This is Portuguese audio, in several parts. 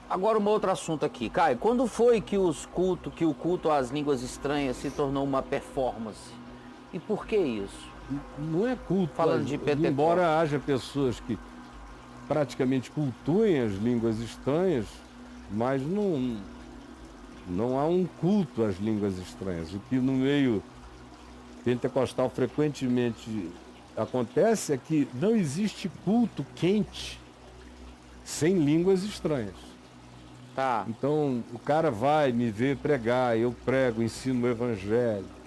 Agora um outro assunto aqui. Caio, quando foi que o culto às línguas estranhas se tornou uma performance? E por que isso? Não é culto, Falando de Pentecostes. embora haja pessoas que praticamente cultuem as línguas estranhas, mas não há um culto às línguas estranhas. O que no meio pentecostal frequentemente acontece é que não existe culto quente sem línguas estranhas. Tá. Então o cara vai me ver pregar, eu prego, ensino o evangelho.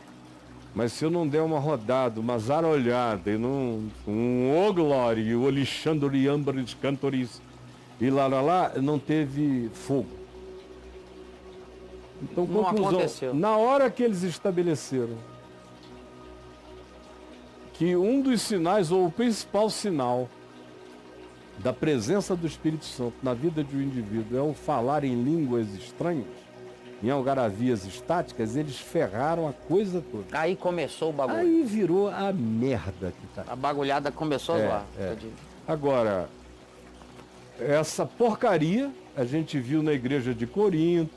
Mas se eu não der uma rodada, uma zarolhada, e um ô glória, o Alexandre Ambris Cantoris, e lá, não teve fogo. Então, Não conclusão, aconteceu. na hora que eles estabeleceram que um dos sinais, ou o principal sinal, da presença do Espírito Santo na vida de um indivíduo é o falar em línguas estranhas, em algaravias estáticas, eles ferraram a coisa toda. Aí começou o bagulho. Aí virou a merda que tá. A bagulhada começou a zoar. Agora, essa porcaria a gente viu na igreja de Corinto,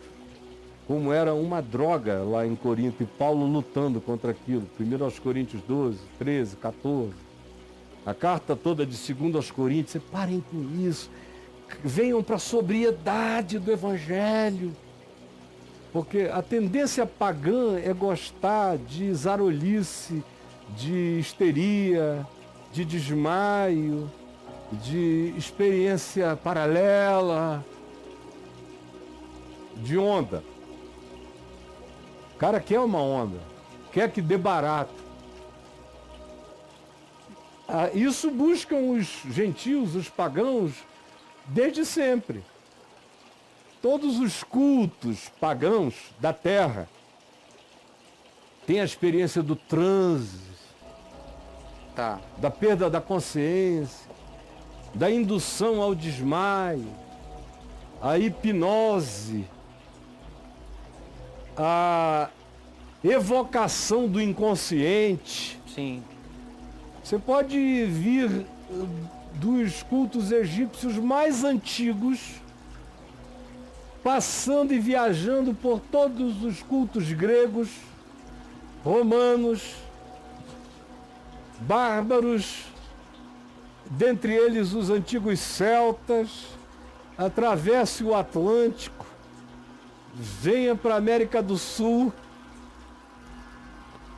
como era uma droga lá em Corinto, e Paulo lutando contra aquilo. Primeiro aos Coríntios 12, 13, 14. A carta toda de 2 aos Coríntios, parem com isso. Venham para a sobriedade do Evangelho. Porque a tendência pagã é gostar de zarolice, de histeria, de desmaio, de experiência paralela, de onda. O cara quer uma onda, quer que dê barato. Isso buscam os gentios, os pagãos, desde sempre. Todos os cultos pagãos da terra têm a experiência do transe, da perda da consciência, da indução ao desmaio, a hipnose, a evocação do inconsciente. Sim. Você pode vir dos cultos egípcios mais antigos, passando e viajando por todos os cultos gregos, romanos, bárbaros, dentre eles os antigos celtas, atravesse o Atlântico, venha para a América do Sul,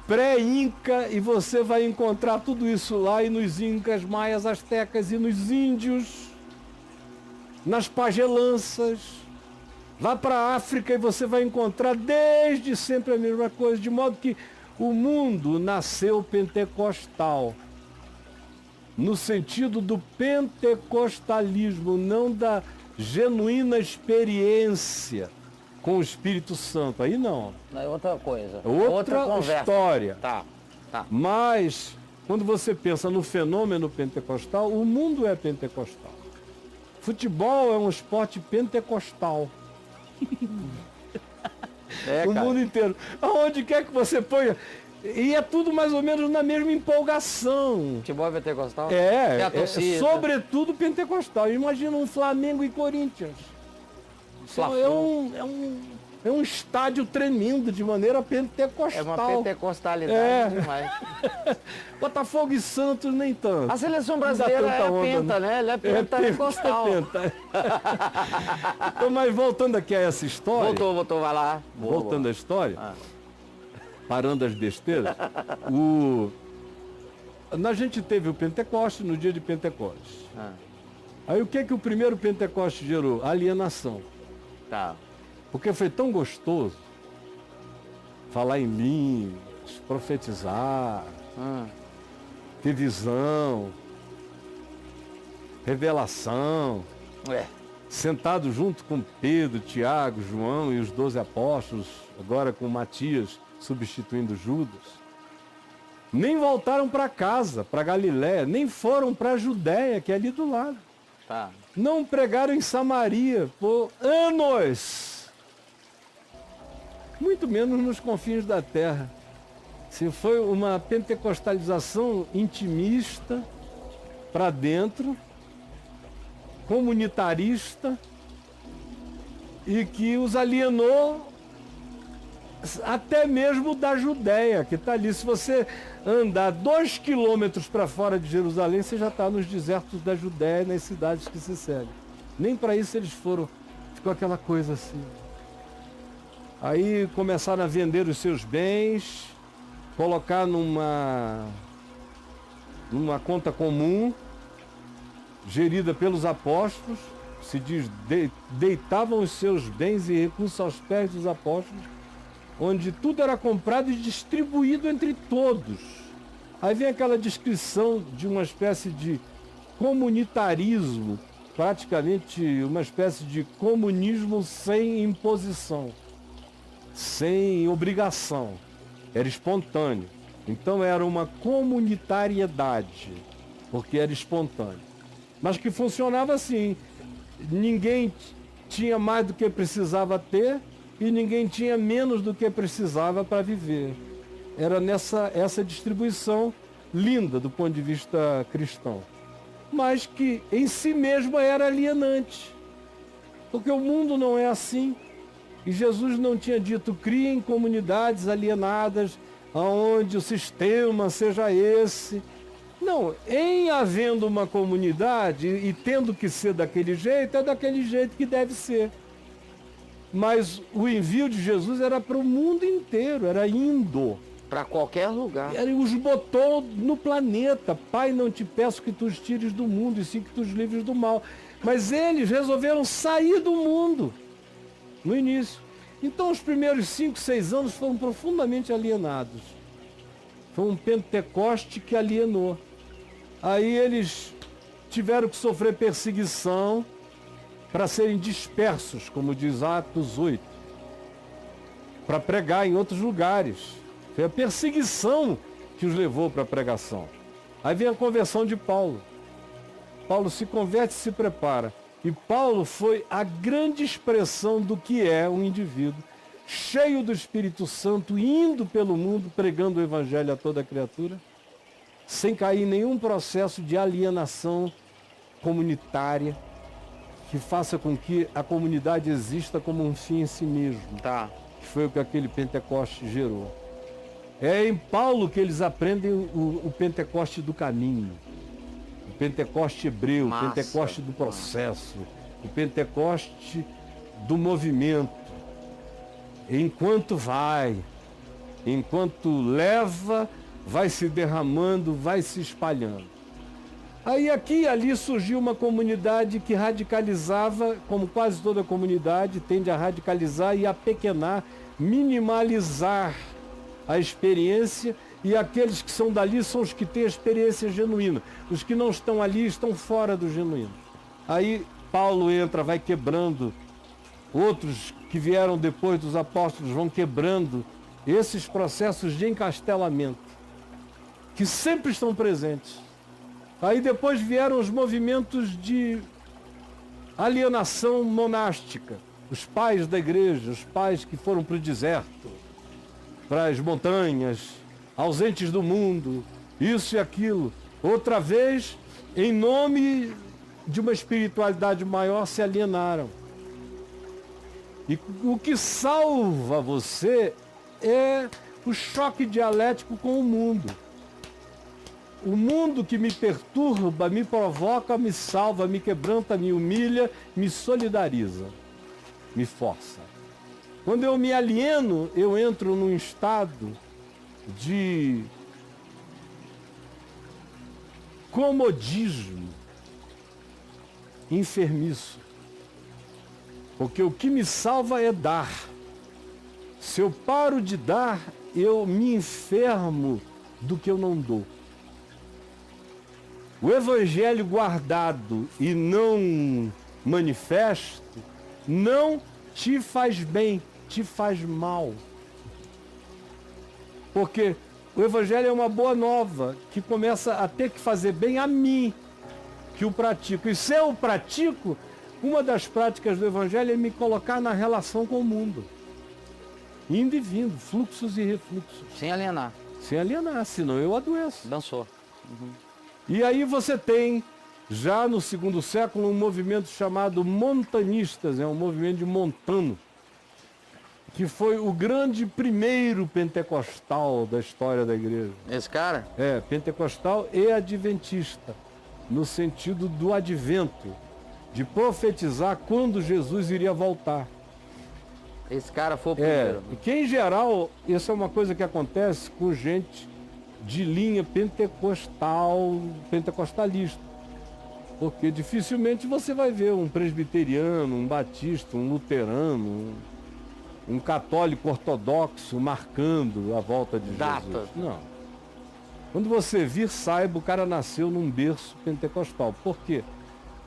pré-Inca, e você vai encontrar tudo isso lá, e nos Incas, Maias, Astecas, e nos Índios, nas pagelanças. Vá para a África e você vai encontrar desde sempre a mesma coisa, de modo que o mundo nasceu pentecostal, no sentido do pentecostalismo, não da genuína experiência com o Espírito Santo. Aí não. É outra coisa. Outra conversa. história. Tá. Mas, quando você pensa no fenômeno pentecostal, o mundo é pentecostal. Futebol é um esporte pentecostal. O mundo inteiro. Aonde quer que você ponha. E é tudo mais ou menos na mesma empolgação. Futebol pentecostal? É a torcida. Sobretudo pentecostal. Imagina um Flamengo e Corinthians. É um estádio tremendo, de maneira pentecostal. É uma pentecostalidade demais. Botafogo e Santos nem tanto. A seleção brasileira é penta, né? Ela é pentecostal. Então, mas voltando aqui a essa história. Voltou, vai lá. Voltando à história, parando as besteiras, a gente teve o Pentecoste no dia de Pentecostes. Aí o que o primeiro Pentecoste gerou? Alienação. Porque foi tão gostoso falar em línguas, profetizar, ter visão, revelação, sentado junto com Pedro, Tiago, João e os 12 apóstolos, agora com Matias substituindo Judas. Nem voltaram para casa, para Galiléia, nem foram para a Judéia, que é ali do lado. Não pregaram em Samaria por anos. Muito menos nos confins da terra. Se foi uma pentecostalização intimista, para dentro, comunitarista, e que os alienou até mesmo da Judéia, que está ali. Se você andar 2 quilômetros para fora de Jerusalém, você já está nos desertos da Judéia, nas cidades que se seguem. Nem para isso eles foram. Ficou aquela coisa assim. Aí começaram a vender os seus bens, colocar numa conta comum, gerida pelos apóstolos, se diz, deitavam os seus bens e recursos aos pés dos apóstolos, onde tudo era comprado e distribuído entre todos. Aí vem aquela descrição de uma espécie de comunitarismo, praticamente uma espécie de comunismo sem imposição, sem obrigação, era espontâneo. Então era uma comunitariedade, porque era espontâneo. Mas que funcionava assim, ninguém tinha mais do que precisava ter e ninguém tinha menos do que precisava para viver. Era essa distribuição linda do ponto de vista cristão, mas que em si mesma era alienante, porque o mundo não é assim. E Jesus não tinha dito: criem comunidades alienadas, onde o sistema seja esse. Não, em havendo uma comunidade e tendo que ser daquele jeito, é daquele jeito que deve ser. Mas o envio de Jesus era para o mundo inteiro, era indo. Para qualquer lugar. Ele os botou no planeta. Pai, não te peço que tu os tires do mundo, e sim que tu os livres do mal. Mas eles resolveram sair do mundo no início. Então os primeiros 5, 6 anos foram profundamente alienados. Foi um Pentecoste que alienou. Aí eles tiveram que sofrer perseguição para serem dispersos, como diz Atos 8, para pregar em outros lugares. Foi a perseguição que os levou para a pregação. Aí vem a conversão de Paulo. Paulo se converte e se prepara. E Paulo foi a grande expressão do que é um indivíduo cheio do Espírito Santo, indo pelo mundo, pregando o Evangelho a toda criatura, sem cair em nenhum processo de alienação comunitária, que faça com que a comunidade exista como um fim em si mesmo. Tá. Que foi o que aquele Pentecoste gerou. É em Paulo que eles aprendem o Pentecoste do caminho, o Pentecoste hebreu, o Pentecoste do processo, o Pentecoste do movimento. Enquanto enquanto leva, vai se derramando, vai se espalhando. Aí aqui e ali surgiu uma comunidade que radicalizava, como quase toda comunidade, tende a radicalizar e apequenar, minimalizar a experiência, e aqueles que são dali são os que têm a experiência genuína. Os que não estão ali estão fora do genuíno. Aí Paulo entra, vai quebrando. Outros que vieram depois dos apóstolos vão quebrando esses processos de encastelamento, que sempre estão presentes. Aí depois vieram os movimentos de alienação monástica. Os pais da igreja, os pais que foram para o deserto, para as montanhas, ausentes do mundo, isso e aquilo. Outra vez, em nome de uma espiritualidade maior, se alienaram. E o que salva você é o choque dialético com o mundo. O mundo que me perturba, me provoca, me salva, me quebranta, me humilha, me solidariza, me força. Quando eu me alieno, eu entro num estado de comodismo enfermiço. Porque o que me salva é dar. Se eu paro de dar, eu me enfermo do que eu não dou. O evangelho guardado e não manifesto não te faz bem, te faz mal. Porque o evangelho é uma boa nova que começa a ter que fazer bem a mim, que o pratico. E se eu pratico, uma das práticas do evangelho é me colocar na relação com o mundo. Indo e vindo, fluxos e refluxos. Sem alienar. Sem alienar, senão eu adoeço. Dançou. E aí você tem Já no segundo século, um movimento chamado montanistas, um movimento de montano, que foi o grande primeiro pentecostal da história da igreja. Esse cara? Pentecostal e adventista, no sentido do advento, de profetizar quando Jesus iria voltar. Esse cara foi o primeiro. Que em geral, isso é uma coisa que acontece com gente de linha pentecostalista. Porque dificilmente você vai ver um presbiteriano, um batista, um luterano, um católico ortodoxo marcando a volta de Jesus. Não. Quando você vir, saiba, o cara nasceu num berço pentecostal. Por quê?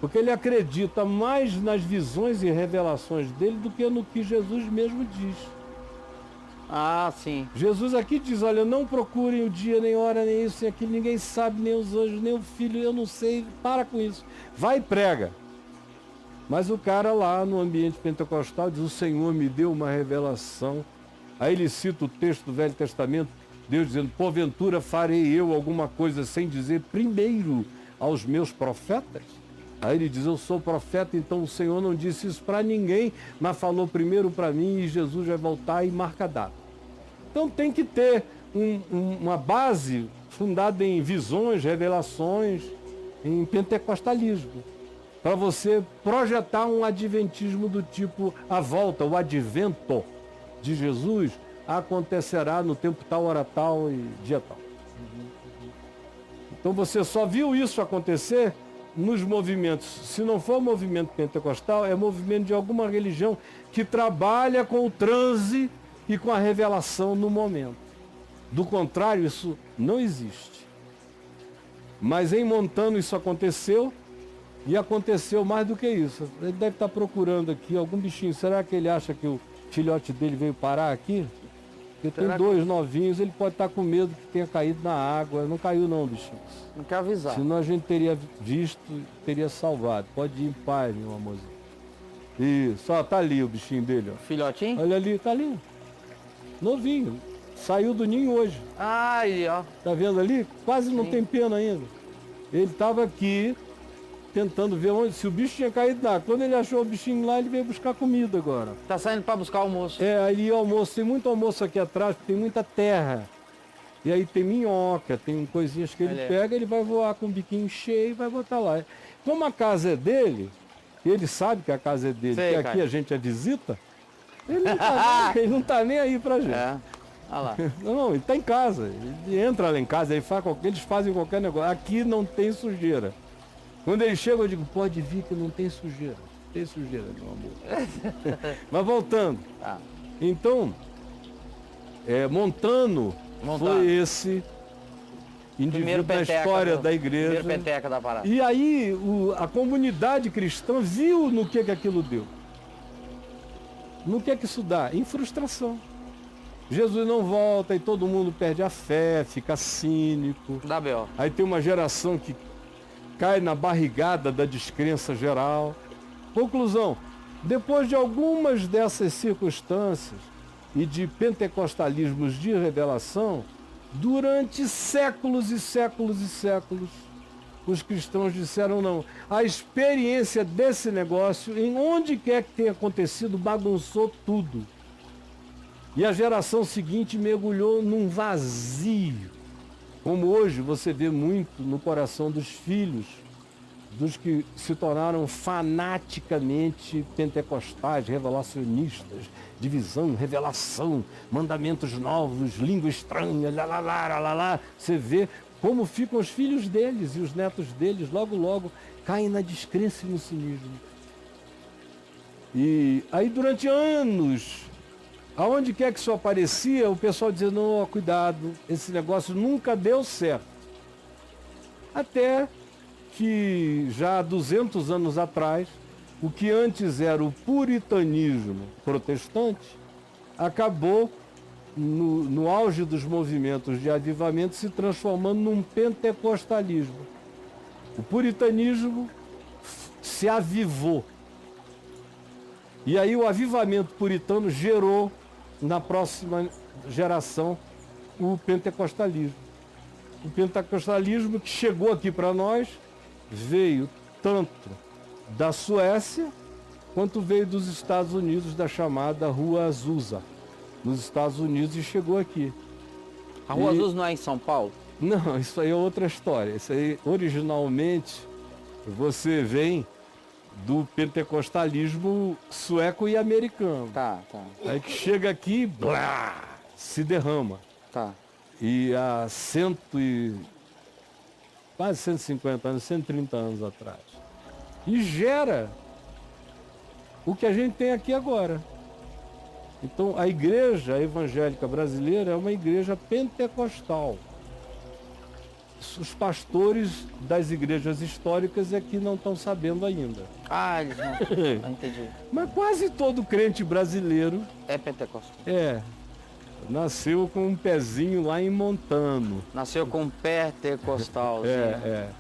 Porque ele acredita mais nas visões e revelações dele do que no que Jesus mesmo diz. Ah, sim. Jesus aqui diz, olha, não procurem o dia, nem hora, nem isso, nem aquilo, ninguém sabe, nem os anjos, nem o filho, eu não sei, para com isso. Vai e prega. Mas o cara lá no ambiente pentecostal diz, o Senhor me deu uma revelação. Aí ele cita o texto do Velho Testamento, Deus dizendo, porventura farei eu alguma coisa sem dizer primeiro aos meus profetas? Aí ele diz, eu sou profeta, então o Senhor não disse isso para ninguém, mas falou primeiro para mim e Jesus vai voltar e marca a data. Então tem que ter uma base fundada em visões, revelações, em pentecostalismo, para você projetar um adventismo do tipo a volta, o advento de Jesus acontecerá no tempo tal, hora tal e dia tal. Então você só viu isso acontecer nos movimentos. Se não for movimento pentecostal, é movimento de alguma religião que trabalha com o transe e com a revelação no momento. Do contrário, isso não existe. Mas em Montano isso aconteceu, e aconteceu mais do que isso. Ele deve estar procurando aqui algum bichinho. Será que ele acha que o filhote dele veio parar aqui? Porque tem dois novinhos, ele pode estar com medo que tenha caído na água. Não caiu não, bichinho. Não quer avisar. Senão a gente teria visto, teria salvado. Pode ir em paz, meu amorzinho. Isso, ó, tá ali o bichinho dele, ó. Filhotinho? Olha ali, tá ali. Novinho. Saiu do ninho hoje. Ah, aí, ó. Tá vendo ali? Quase não Sim. tem pena ainda. Ele estava aqui tentando ver onde, se o bicho tinha caído lá. Quando ele achou o bichinho lá, ele veio buscar comida agora. Tá saindo para buscar almoço. Aí almoço. Tem muito almoço aqui atrás, tem muita terra. E aí tem minhoca, tem coisinhas que ele pega, ele vai voar com o biquinho cheio e vai botar lá. Como a casa é dele, ele sabe que a casa é dele, que aqui a gente a visita, ele não tá nem aí pra gente. Olha lá. Não, ele tá em casa. Ele entra lá em casa, eles fazem qualquer negócio. Aqui não tem sujeira. Quando ele chega, eu digo, pode vir que não tem sujeira. Não tem sujeira, meu amor. Mas voltando. Então, Montano foi esse indivíduo da história da igreja. Primeiro penteca da parada. E aí a comunidade cristã viu no que aquilo deu. No que isso dá? Em frustração. Jesus não volta e todo mundo perde a fé, fica cínico. Dá B.O. Aí tem uma geração que cai na barrigada da descrença geral. Conclusão, depois de algumas dessas circunstâncias e de pentecostalismos de revelação, durante séculos e séculos e séculos, os cristãos disseram não. A experiência desse negócio, em onde quer que tenha acontecido, bagunçou tudo. E a geração seguinte mergulhou num vazio. Como hoje você vê muito no coração dos filhos, dos que se tornaram fanaticamente pentecostais, revelacionistas, divisão, revelação, mandamentos novos, língua estranha, lá. Você vê como ficam os filhos deles e os netos deles, logo caem na descrença e no cinismo. E aí durante anos, aonde quer que isso aparecia, o pessoal dizia, não, cuidado, esse negócio nunca deu certo. Até que já há 200 anos atrás, o que antes era o puritanismo protestante, acabou, no auge dos movimentos de avivamento, se transformando num pentecostalismo. O puritanismo se avivou. E aí o avivamento puritano gerou, na próxima geração, o pentecostalismo. O pentecostalismo que chegou aqui para nós veio tanto da Suécia quanto veio dos Estados Unidos, da chamada Rua Azusa, nos Estados Unidos, e chegou aqui. A Rua E- Azul não é em São Paulo? Não, isso aí é outra história. Isso aí, originalmente, você vem do pentecostalismo sueco e americano. Tá. Aí que chega aqui, blá, se derrama. Tá. E há quase 150 anos, 130 anos atrás. E gera o que a gente tem aqui agora. Então, a igreja evangélica brasileira é uma igreja pentecostal. Os pastores das igrejas históricas é que não estão sabendo ainda. Ah, eles não. Ah, entendi. Mas quase todo crente brasileiro É pentecostal. nasceu com um pezinho lá em Montano. Nasceu com pentecostal. É.